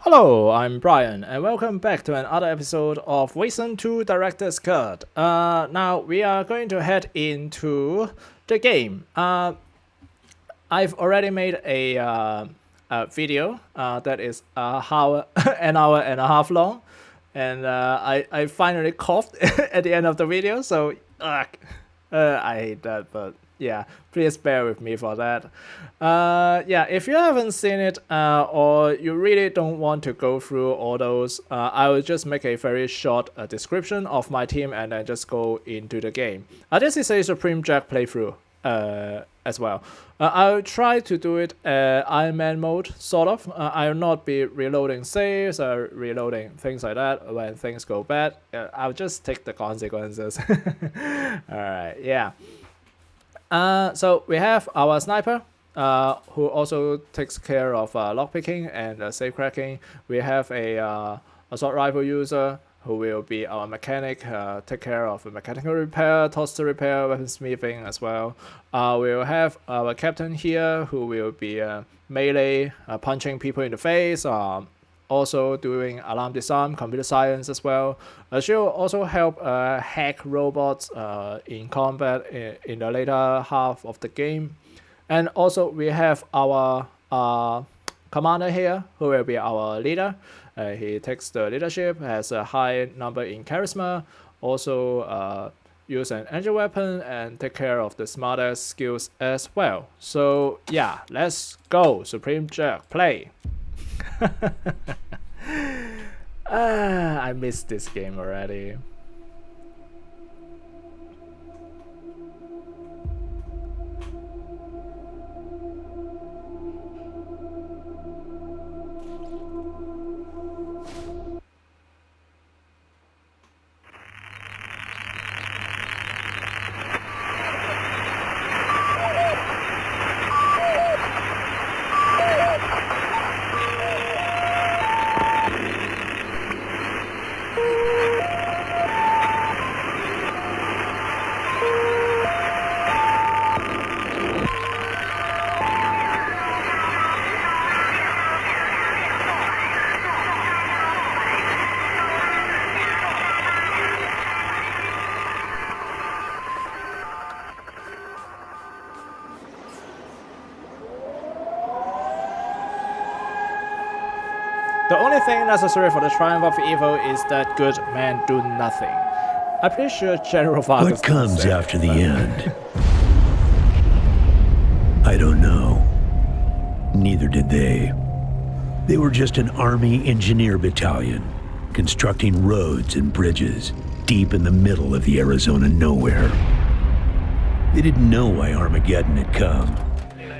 Hello, I'm Brian, and welcome back to another episode of Wasteland 2 Director's Cut. Now we are going to head into the game. I've already made a video that is an hour and a half long, and I finally coughed at the end of the video, so I hate that, but yeah, please bear with me for that. Yeah, if you haven't seen it or you really don't want to go through all those, I will just make a very short description of my team and then just go into the game. This is a Supreme Jack playthrough as well. I'll try to do it Iron Man mode, sort of. I'll not be reloading saves or reloading things like that when things go bad. I'll just take the consequences. Alright, yeah. So we have our sniper, who also takes care of lockpicking and safe cracking. We have a assault rifle user who will be our mechanic, take care of mechanical repair, toaster repair, weaponsmithing as well. We'll have our captain here who will be melee, punching people in the face, also doing alarm disarm, computer science as well. She'll also help hack robots in combat in the later half of the game. And also we have our commander here who will be our leader. He takes the leadership, has a high number in charisma, also use an engine weapon and take care of the smartest skills as well. So yeah, let's go, Supreme Jack, play. I missed this game already. The only thing necessary for the triumph of evil is that good men do nothing. I'm pretty sure General Vargas. What comes after the end? I don't know. Neither did they. They were just an army engineer battalion, constructing roads and bridges deep in the middle of the Arizona nowhere. They didn't know why Armageddon had come.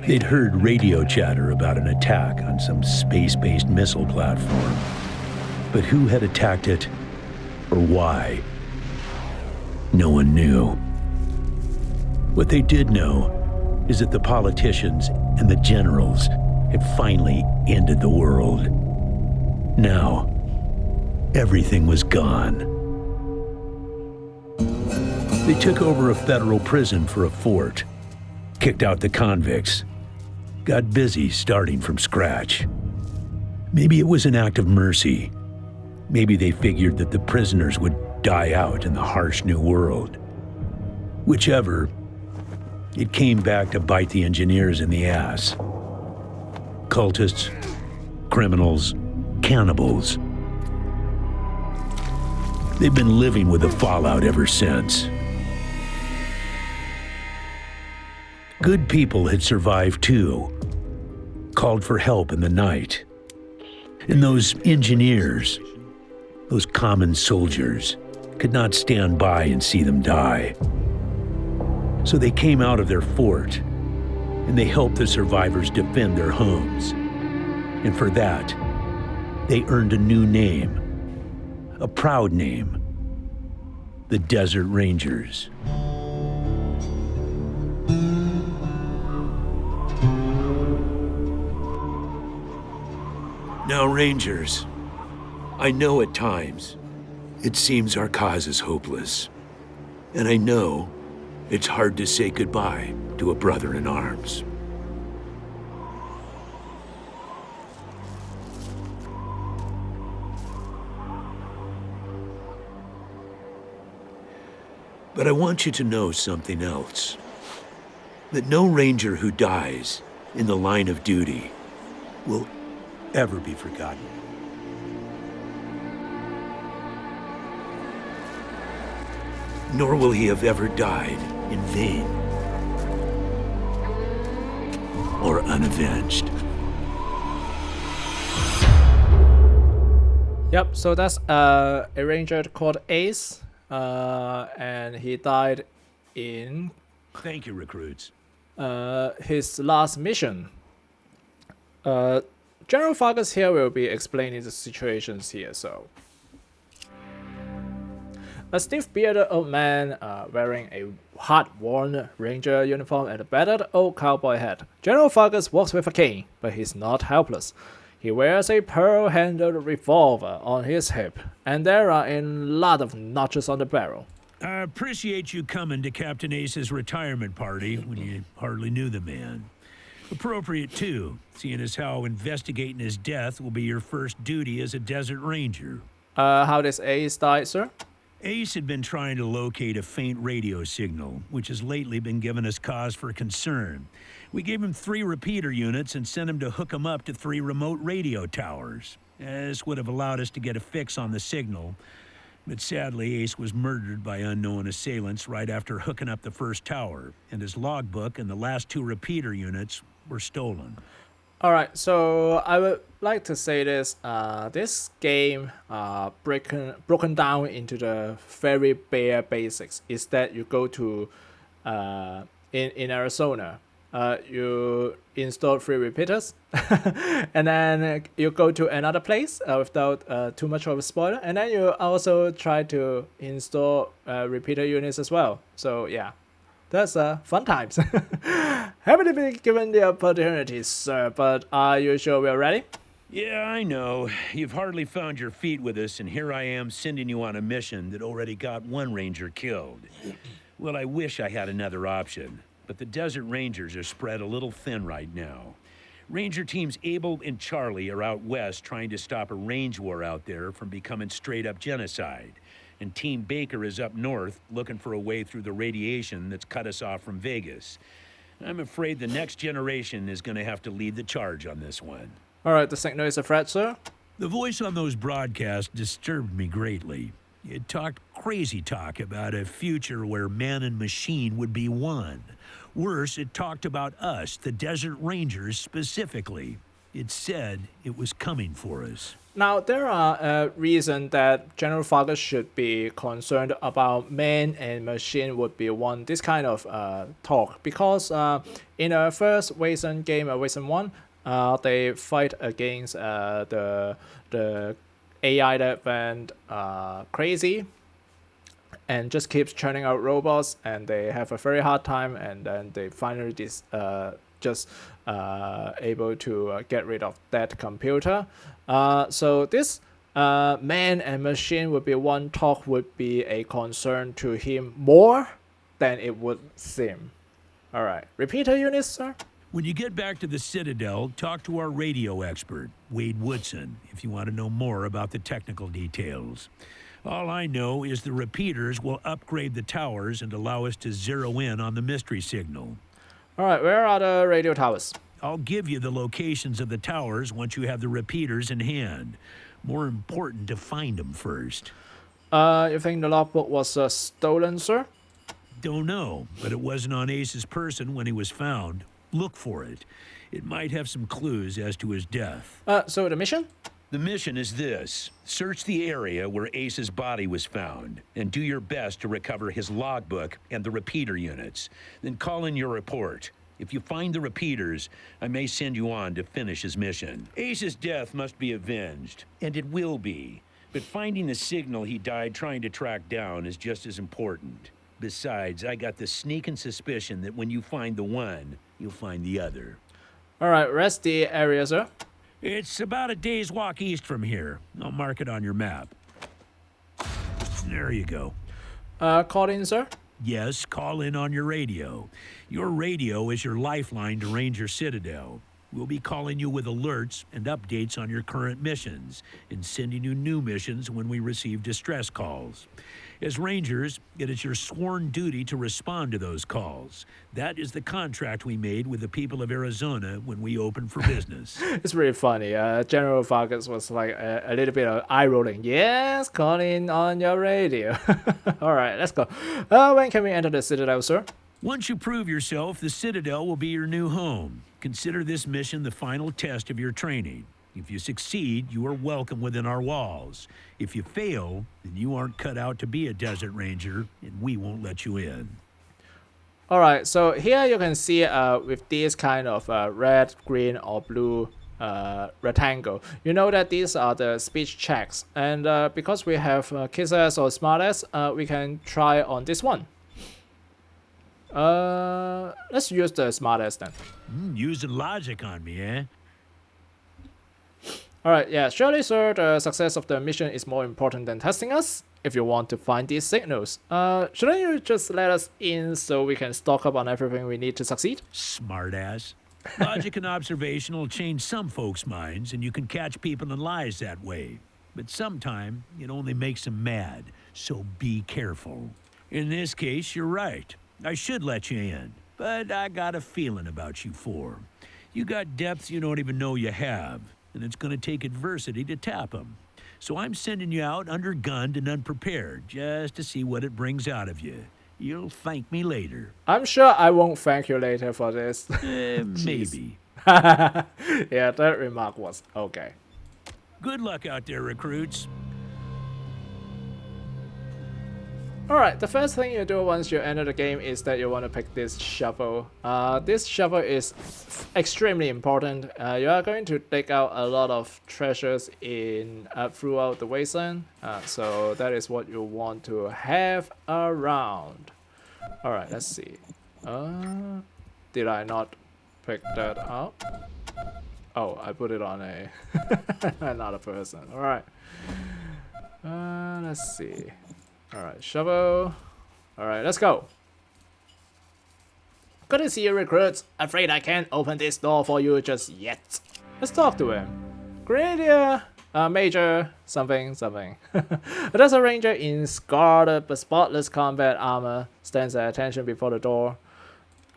They'd heard radio chatter about an attack on some space-based missile platform. But who had attacked it, or why? No one knew. What they did know is that the politicians and the generals had finally ended the world. Now, everything was gone. They took over a federal prison for a fort, kicked out the convicts, got busy starting from scratch. Maybe it was an act of mercy. Maybe they figured that the prisoners would die out in the harsh new world. Whichever, it came back to bite the engineers in the ass. Cultists, criminals, cannibals. They've been living with the fallout ever since. Good people had survived too, called for help in the night. And those engineers, those common soldiers, could not stand by and see them die. So they came out of their fort, and they helped the survivors defend their homes. And for that, they earned a new name, a proud name, the Desert Rangers. Now, Rangers, I know at times it seems our cause is hopeless. And I know it's hard to say goodbye to a brother in arms. But I want you to know something else. That no ranger who dies in the line of duty will ever be forgotten. Nor will he have ever died in vain or unavenged. Yep, so that's a ranger called Ace, and he died in Thank you, recruits. his last mission. General Vargas here will be explaining the situations here, so. A stiff-bearded old man wearing a hard-worn ranger uniform and a battered old cowboy hat. General Vargas walks with a cane, but he's not helpless. He wears a pearl-handled revolver on his hip, and there are a lot of notches on the barrel. I appreciate you coming to Captain Ace's retirement party when you hardly knew the man. Appropriate, too, seeing as how investigating his death will be your first duty as a desert ranger. How does Ace die, sir? Ace had been trying to locate a faint radio signal, which has lately been giving us cause for concern. We gave him 3 repeater units and sent him to hook them up to 3 remote radio towers. This would have allowed us to get a fix on the signal. But sadly, Ace was murdered by unknown assailants right after hooking up the first tower, and his logbook and the last 2 repeater units were stolen. Alright, so I would like to say this. This game, broken down into the very bare basics, is that you go to, in Arizona, you install 3 repeaters, and then you go to another place without too much of a spoiler, and then you also try to install repeater units as well. So yeah, that's fun times. Happy to be given the opportunity, sir, but are you sure we're ready? Yeah, I know. You've hardly found your feet with us, and here I am sending you on a mission that already got 1 ranger killed. Well, I wish I had another option, but the Desert Rangers are spread a little thin right now. Ranger teams Abel and Charlie are out west trying to stop a range war out there from becoming straight-up genocide. And Team Baker is up north looking for a way through the radiation that's cut us off from Vegas. I'm afraid the next generation is going to have to lead the charge on this one. Alright, the signal is a threat, sir. The voice on those broadcasts disturbed me greatly. It talked crazy talk about a future where man and machine would be one. Worse, it talked about us, the Desert Rangers, specifically. It said it was coming for us. Now, there are reasons that General Vargas should be concerned about man and machine would be one, this kind of talk. Because in the first Wasteland game, Wasteland 1, they fight against the AI that went crazy and just keeps churning out robots, and they have a very hard time, and then they finally just able to get rid of that computer. So this man and machine would be one talk would be a concern to him more than it would seem. Alright, repeater units, sir? When you get back to the Citadel, talk to our radio expert, Wade Woodson, if you want to know more about the technical details. All I know is the repeaters will upgrade the towers and allow us to zero in on the mystery signal. Alright, where are the radio towers? I'll give you the locations of the towers once you have the repeaters in hand. More important to find them first. You think the logbook was stolen, sir? Don't know, but it wasn't on Ace's person when he was found. Look for it. It might have some clues as to his death. So the mission? The mission is this. Search the area where Ace's body was found, and do your best to recover his logbook and the repeater units. Then call in your report. If you find the repeaters, I may send you on to finish his mission. Ace's death must be avenged, and it will be. But finding the signal he died trying to track down is just as important. Besides, I got the sneaking suspicion that when you find the one, you'll find the other. Alright, where's the area, sir? It's about a day's walk east from here. I'll mark it on your map. There you go. Call in, sir? Yes, call in on your radio. Your radio is your lifeline to Ranger Citadel. We'll be calling you with alerts and updates on your current missions, and sending you new missions when we receive distress calls. As Rangers, it is your sworn duty to respond to those calls. That is the contract we made with the people of Arizona when we opened for business. It's really funny. General Vargas was like a little bit of eye rolling. Yes, calling on your radio. All right, let's go. When can we enter the citadel, sir? Once you prove yourself, the Citadel will be your new home. Consider this mission the final test of your training. If you succeed, you are welcome within our walls. If you fail, then you aren't cut out to be a desert ranger, and we won't let you in. All right, so here you can see with this kind of red, green, or blue rectangle, you know that these are the speech checks. And because we have kisses or smartest, we can try on this one. Let's use the smartest then. Using logic on me, eh? Alright, yeah, surely, sir, the success of the mission is more important than testing us. If you want to find these signals, shouldn't you just let us in so we can stock up on everything we need to succeed? Smartass. Logic and observation will change some folks' minds, and you can catch people in lies that way. But sometime, it only makes them mad, so be careful. In this case, you're right. I should let you in, but I got a feeling about you four. You got depths you don't even know you have, and it's gonna take adversity to tap them. So I'm sending you out undergunned and unprepared, just to see what it brings out of you. You'll thank me later. I'm sure I won't thank you later for this. Maybe. Yeah, that remark was okay. Good luck out there, recruits. Alright, the first thing you do once you enter the game is that you want to pick this shovel. This shovel is extremely important. You are going to dig out a lot of treasures in throughout the wasteland. So that is what you want to have around. Alright, let's see. Did I not pick that up? Oh, I put it on a another person. Alright. Let's see. Alright, shovel. Alright, let's go. Good to see you, recruits. Afraid I can't open this door for you just yet. Let's talk to him. Grenadier, Major, something. There's a ranger in scarred but spotless combat armor. Stands at attention before the door.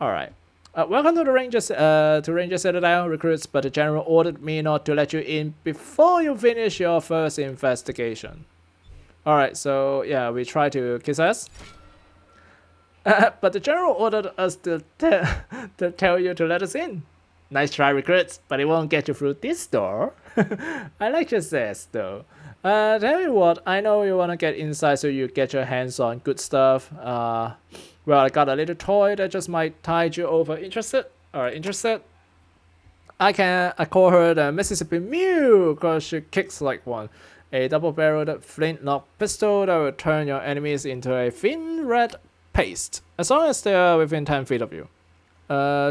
Alright. Welcome to the Ranger Citadel, recruits, but the general ordered me not to let you in before you finish your first investigation. Alright, so yeah, we try to kiss us. But the general ordered us to tell you to let us in. Nice try, recruits, but it won't get you through this door. I like your sass, though. Tell you what, I know you want to get inside so you get your hands on good stuff. Well, I got a little toy that just might tide you over. Interested? Alright, interested? I call her the Mississippi Mule because she kicks like one. A double-barreled flintlock pistol that will turn your enemies into a thin red paste, as long as they are within 10 feet of you.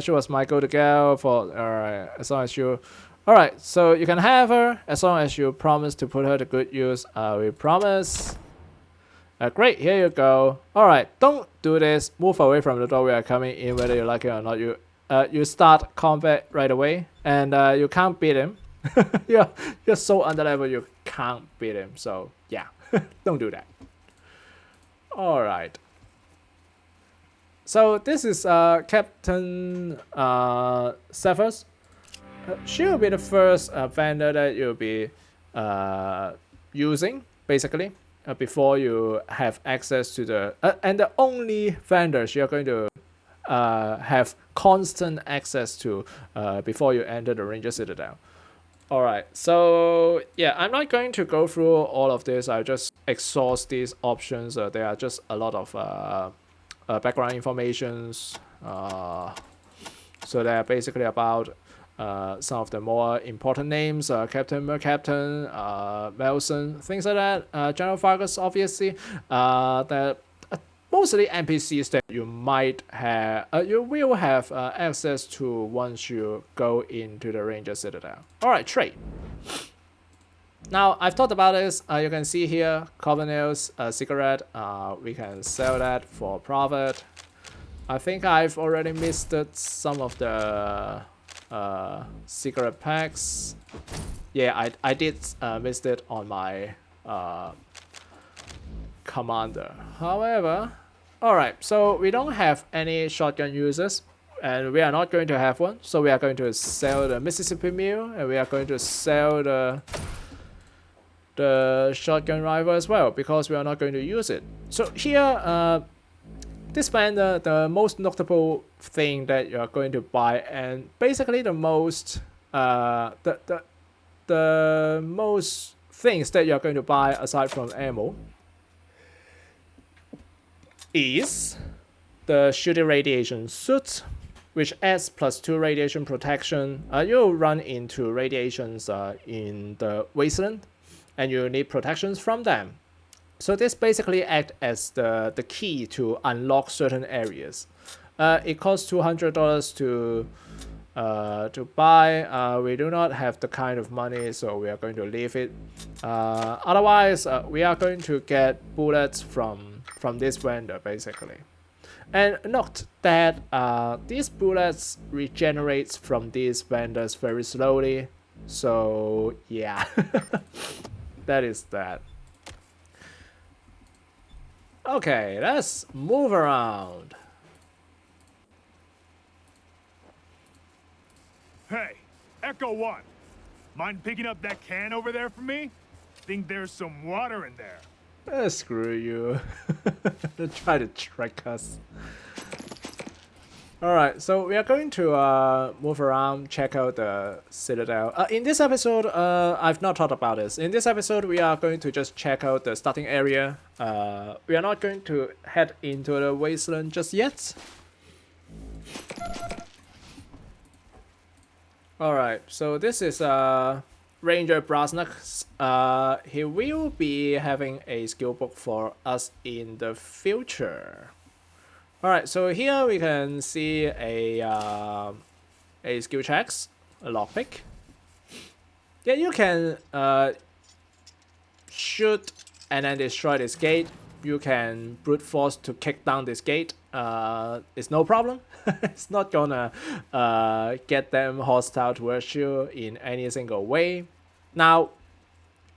She was my go-to gal for, alright, as long as you... Alright, so you can have her, as long as you promise to put her to good use. We promise. Great, here you go. Alright, don't do this. Move away from the door we are coming in, whether you like it or not. You start combat right away, and you can't beat him. you're so under level you can't beat him, so yeah. Don't do that. Alright, so this is Captain Cephas. She'll be the first vendor that you'll be using basically before you have access to the and the only vendors you're going to have constant access to before you enter the Ranger Citadel. Alright, so yeah, I'm not going to go through all of this. I'll just exhaust these options. There are just a lot of background informations. So they're basically about some of the more important names, Captain Mercaptain, Melson, things like that. General Vargas, obviously. That mostly NPCs that you might have, you will have access to once you go into the Ranger Citadel. Alright, trade. Now, I've talked about this. You can see here, Covenant's cigarette. We can sell that for profit. I think I've already missed some of the cigarette packs. Yeah, I did miss it on my commander. However, alright, so we don't have any shotgun users, and we are not going to have one, so we are going to sell the Mississippi Mule, and we are going to sell the shotgun rifle as well, because we are not going to use it. So here, this vendor, the most notable thing that you are going to buy, and basically the most the most things that you are going to buy aside from ammo, is the shooting radiation suit, which adds +2 radiation protection. You'll run into radiations in the Wasteland, and you need protections from them. So this basically acts as the key to unlock certain areas. It costs $200 to buy. We do not have the kind of money, so we are going to leave it. Otherwise, we are going to get bullets from this vendor basically. And note that these bullets regenerates from these vendors very slowly. So yeah, that is that. Okay, let's move around. Hey, Ep1, mind picking up that can over there for me? Think there's some water in there. Screw you. Try to trick us. Alright, so we are going to move around, check out the citadel. In this episode, I've not thought about this. In this episode, we are going to just check out the starting area. We are not going to head into the Wasteland just yet. Alright, so this is Ranger Brasnak. He will be having a skill book for us in the future. Alright, so here we can see a skill checks, a lockpick. Yeah, you can shoot and then destroy this gate. You can brute force to kick down this gate. It's no problem. It's not gonna get them hostile towards you in any single way. Now,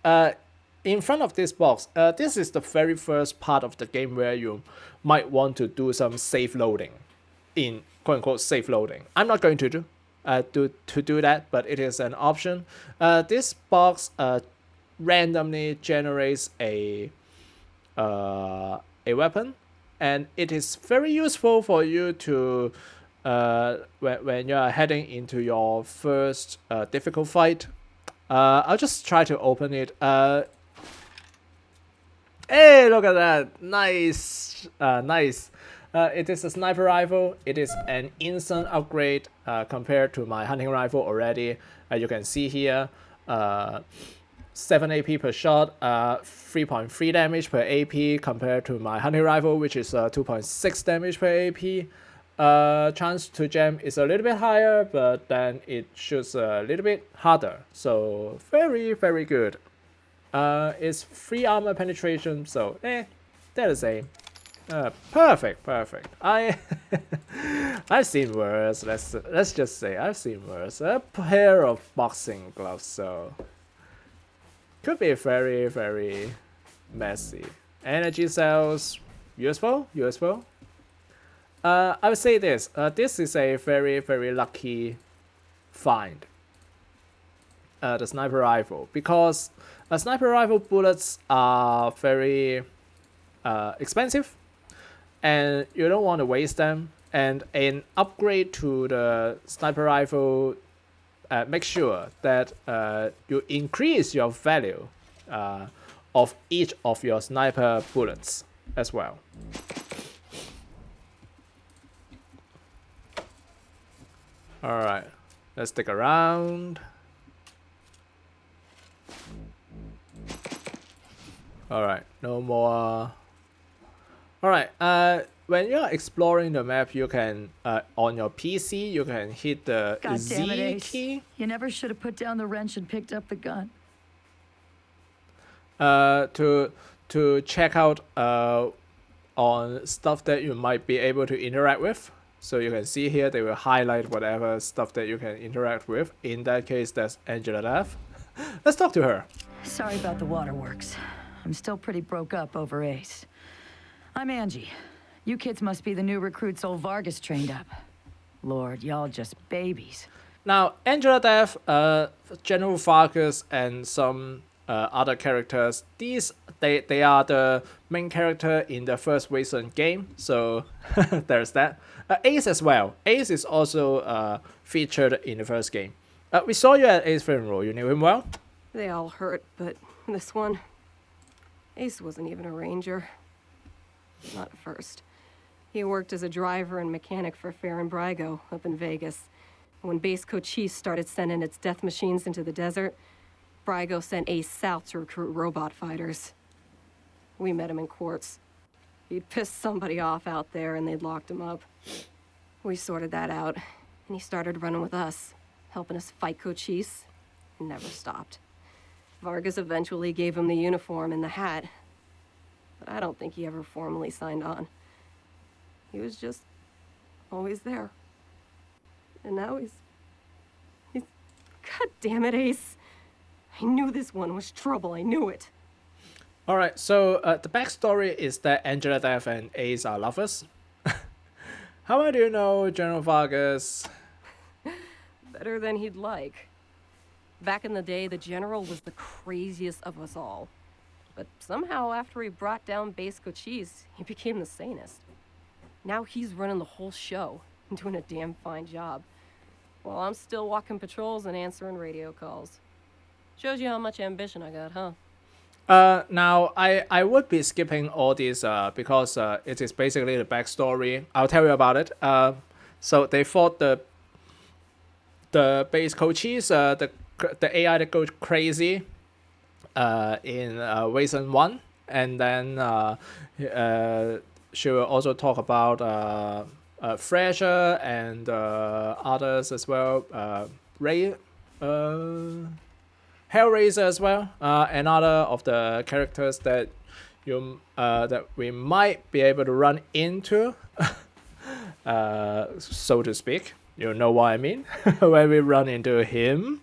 in front of this box, this is the very first part of the game where you might want to do some safe loading, in quote-unquote safe loading. I'm not going to do that, but it is an option. This box randomly generates a weapon, and it is very useful for you to when you are heading into your first difficult fight. I'll just try to open it. Hey, look at that! Nice, nice. It is a sniper rifle. It is an instant upgrade compared to my hunting rifle already. You can see here, 7 AP per shot, 3.3 damage per AP compared to my hunting rifle, which is 2.6 damage per AP. Chance to jam is a little bit higher, but then it shoots a little bit harder. So very, very good. It's 3 armor penetration, so they're the same. Perfect. I've seen worse. Let's just say I've seen worse. A pair of boxing gloves, so could be very, very messy. Energy cells, useful. I would say this. This is a very, very lucky find. The sniper rifle, because sniper rifle bullets are very expensive, and you don't want to waste them. And an upgrade to the sniper rifle make sure that you increase your value of each of your sniper bullets as well. Alright, let's stick around. Alright, no more. Alright, when you're exploring the map, you can, on your PC, you can hit the God Z damn it, Ace. key. You never should have put down the wrench and picked up the gun. To check out on stuff that you might be able to interact with. So you can see here, they will highlight whatever stuff that you can interact with. In that case, that's Angela Deth. Let's talk to her. Sorry about the waterworks. I'm still pretty broke up over Ace. I'm Angie. You kids must be the new recruits old Vargas trained up. Lord, y'all just babies. Now, Angela Deth, General Vargas, and some other characters, they are the main character in the first Wasteland game, so there's that. Ace as well. Ace is also featured in the first game. We saw you at Ace funeral. You knew him well? They all hurt, but this one... Ace wasn't even a ranger. Not at first. He worked as a driver and mechanic for Fair and Brygo up in Vegas. When Base Cochise started sending its death machines into the desert, Brygo sent Ace south to recruit robot fighters. We met him in quartz. He'd pissed somebody off out there and they'd locked him up. We sorted that out, and he started running with us, helping us fight Cochise, and never stopped. Vargas eventually gave him the uniform and the hat, but I don't think he ever formally signed on. He was just always there. And now he's... God damn it, Ace. I knew this one was trouble, I knew it. Alright, so the backstory is that Angela Deth and Ace are lovers. How well do you know General Vargas? Better than he'd like. Back in the day, the General was the craziest of us all. But somehow, after he brought down Base Cochise, he became the sanest. Now he's running the whole show and doing a damn fine job. While I'm still walking patrols and answering radio calls. Shows you how much ambition I got, huh? Now, I would be skipping all this because it is basically the backstory. I'll tell you about it. So they fought the Base Cochise, the AI that goes crazy in Wasteland 1. And then she will also talk about Thrasher and others as well. Hellraiser as well. Another of the characters that that we might be able to run into, so to speak. You know what I mean when we run into him.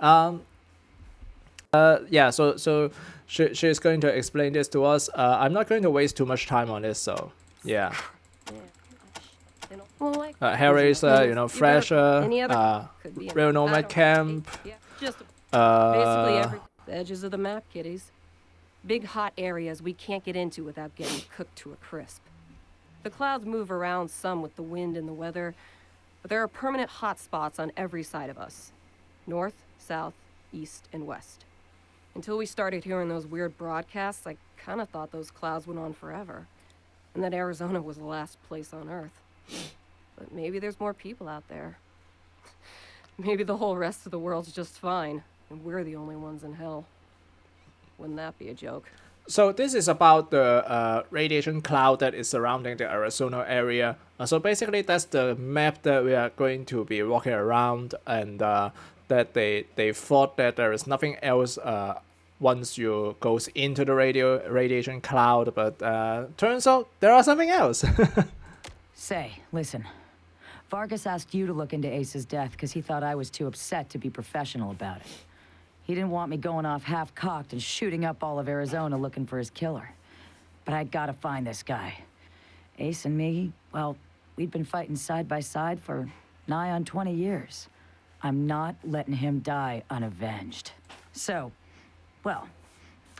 Yeah. So she's going to explain this to us. I'm not going to waste too much time on this. So yeah. Hellraiser, Thrasher, Real Nomad Camp. Just basically every the edges of the map, kiddies. Big hot areas we can't get into without getting cooked to a crisp. The clouds move around some with the wind and the weather, but there are permanent hot spots on every side of us. North, south, east, and west. Until we started hearing those weird broadcasts, I kind of thought those clouds went on forever, and that Arizona was the last place on Earth. But maybe there's more people out there. Maybe the whole rest of the world's just fine, and we're the only ones in hell. Wouldn't that be a joke? So this is about the radiation cloud that is surrounding the Arizona area. So basically that's the map that we are going to be walking around, and that they thought that there is nothing else once you goes into the radiation cloud, but turns out there are something else. Say, listen. Vargas asked you to look into Ace's death because he thought I was too upset to be professional about it. He didn't want me going off half-cocked and shooting up all of Arizona looking for his killer. But I'd gotta find this guy. Ace and me, well, we'd been fighting side by side for nigh on 20 years. I'm not letting him die unavenged. So, well,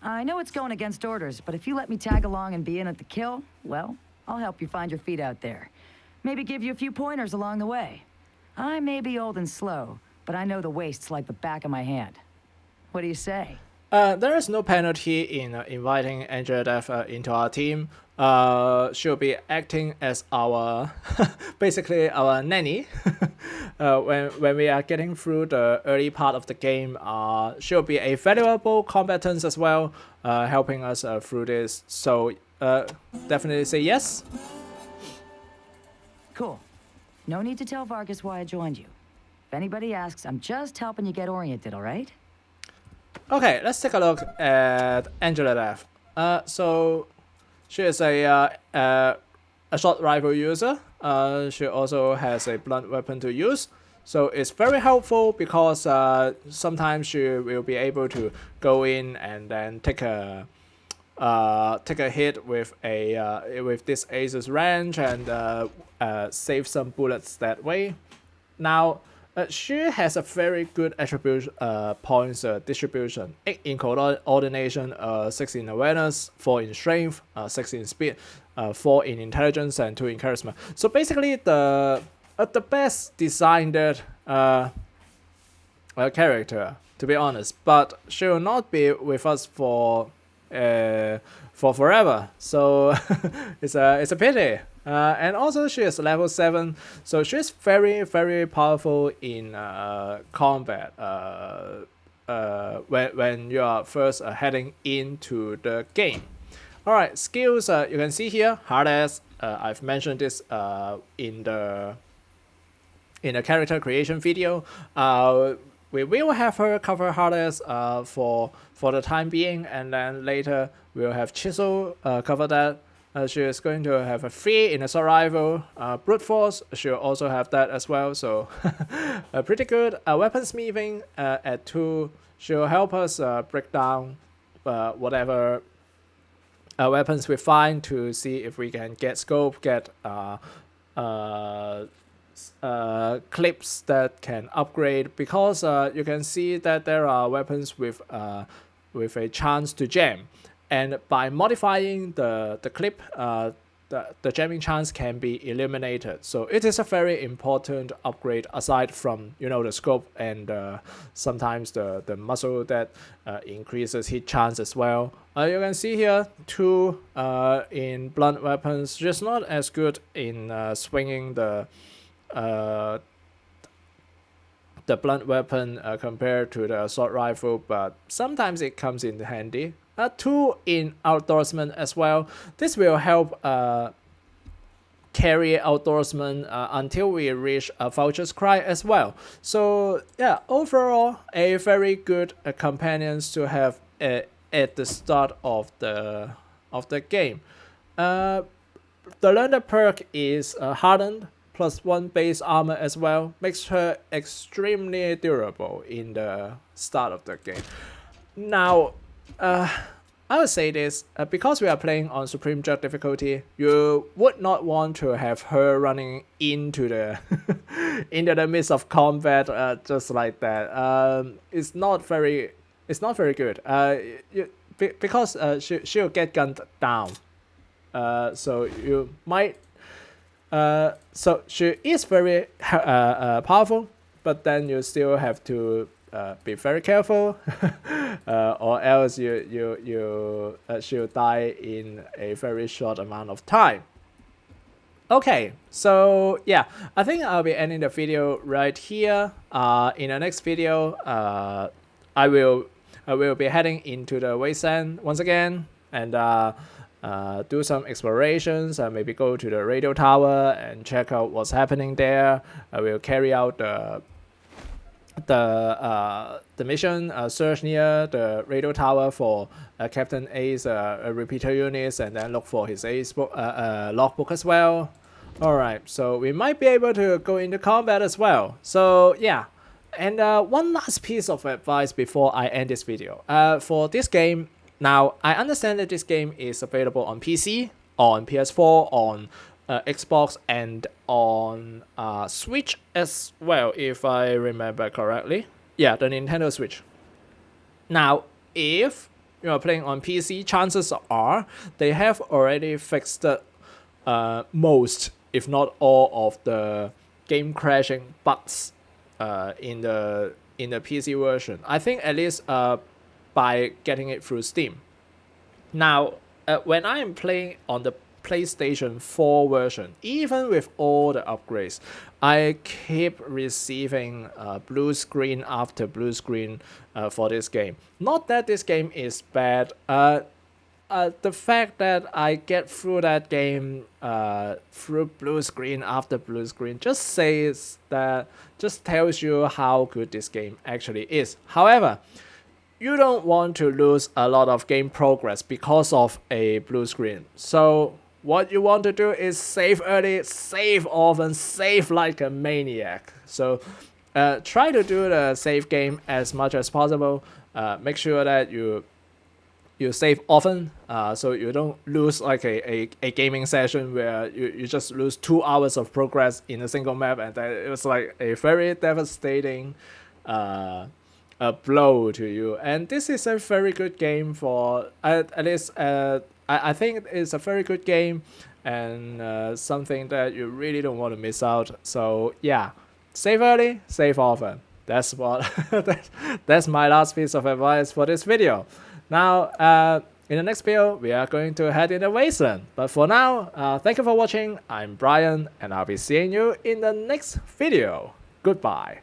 I know it's going against orders, but if you let me tag along and be in at the kill, well, I'll help you find your feet out there. Maybe give you a few pointers along the way. I may be old and slow, but I know the wastes like the back of my hand. What do you say? There is no penalty in inviting Angela Deth into our team. She'll be acting as our, basically our nanny. when we are getting through the early part of the game, she'll be a valuable combatant as well, helping us through this. So definitely say yes. Cool. No need to tell Vargas why I joined you. If anybody asks, I'm just helping you get oriented, all right? Okay, let's take a look at Angela Deth. So she is a short rifle user. She also has a blunt weapon to use. So it's very helpful because sometimes she will be able to go in and then take a take a hit with with this Ace's wrench and save some bullets that way. Now, she has a very good attribute points distribution: 8 in coordination, 6 in awareness, 4 in strength, 6 in speed, 4 in intelligence, and 2 in charisma. So basically, the best designed character, to be honest. But she will not be with us for forever. So it's a pity. And also she is level 7, so she's very, very powerful in combat when you are first heading into the game. Alright, skills, you can see here, hard ass. I've mentioned this in the character creation video. We will have her cover hard ass for the time being, and then later we'll have Chisel cover that. She is going to have a 3 in assault rifle. Brute force, she'll also have that as well, so pretty good. Weaponsmithing at 2, she'll help us break down whatever weapons we find to see if we can get scope, get clips that can upgrade, because you can see that there are weapons with a chance to jam. And by modifying the clip, the jamming chance can be eliminated. So it is a very important upgrade aside from the scope and sometimes the muzzle that increases hit chance as well. You can see here 2 in blunt weapons, just not as good in swinging the blunt weapon compared to the assault rifle, but sometimes it comes in handy. 2 in outdoorsman as well. This will help carry outdoorsman until we reach a vulture's cry as well. So yeah, overall a very good companions to have at the start of the game. The learner perk is hardened +1 base armor as well, makes her extremely durable in the start of the game. Now, I would say this, because we are playing on Supreme Judge difficulty, you would not want to have her running into the into the midst of combat just like that. It's not very good. Because she'll get gunned down. So you might. So she is very powerful, but then you still have to be very careful, or else she'll die in a very short amount of time. Okay, so yeah, I think I'll be ending the video right here. In the next video, I will be heading into the Wasteland once again and do some explorations, maybe go to the radio tower and check out what's happening there. I will carry out the mission, search near the radio tower for Captain A's repeater units, and then look for his A's logbook as well. Alright, so we might be able to go into combat as well. So yeah, and one last piece of advice before I end this video. For this game, now I understand that this game is available on PC, on PS4, on Xbox, and on Switch as well, if I remember correctly. Yeah, the Nintendo Switch. Now, if you are playing on PC, chances are they have already fixed most, if not all, of the game crashing bugs in the PC version. I think at least by getting it through Steam. Now, when I am playing on the PlayStation 4 version, even with all the upgrades, I keep receiving blue screen after blue screen for this game. Not that this game is bad. The fact that I get through that game through blue screen after blue screen just tells you how good this game actually is. However, you don't want to lose a lot of game progress because of a blue screen. So what you want to do is save early, save often, save like a maniac. So try to do the save game as much as possible. Make sure that you you save often, so you don't lose like a gaming session where you just lose 2 hours of progress in a single map, and then it was like a very devastating a blow to you. And this is a very good game for at least I think it's a very good game, and something that you really don't want to miss out. So yeah, save early, save often. That's what that's my last piece of advice for this video. Now in the next video we are going to head in the Wasteland, but for now thank you for watching. I'm Brian, and I'll be seeing you in the next video. Goodbye.